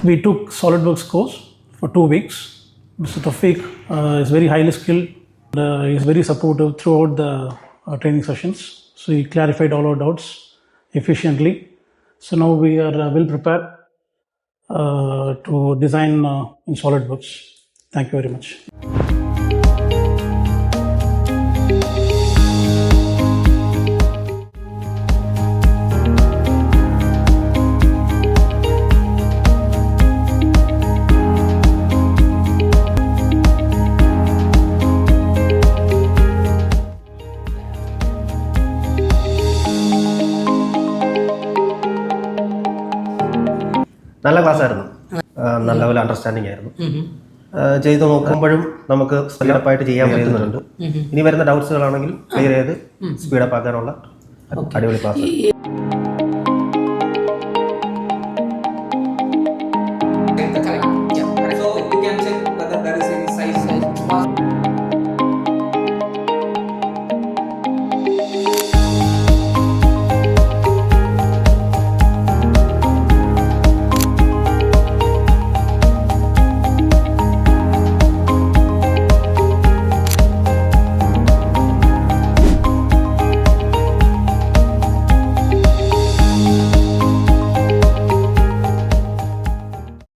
We took SolidWorks course for 2 weeks. Mr. 𝗃𝗃 is very highly skilled. He is very supportive throughout the training sessions. So he clarified all our doubts efficiently. So now we are well prepared to design in SolidWorks. Thank you very much. നല്ല ക്ലാസ്സായിരുന്നു. നല്ല പോലെ understanding ആയിരുന്നു. ചെയ്ത് നോക്കുമ്പോഴും നമുക്ക് സ്പീഡപ്പായിട്ട് ചെയ്യാൻ പറ്റുന്നുണ്ട്. ഇനി വരുന്ന ഡൗട്ട്സുകളാണെങ്കിൽ ക്ലിയർ ചെയ്ത് സ്പീഡപ്പ് ആക്കാനുള്ള അടിപൊളി ക്ലാസ്.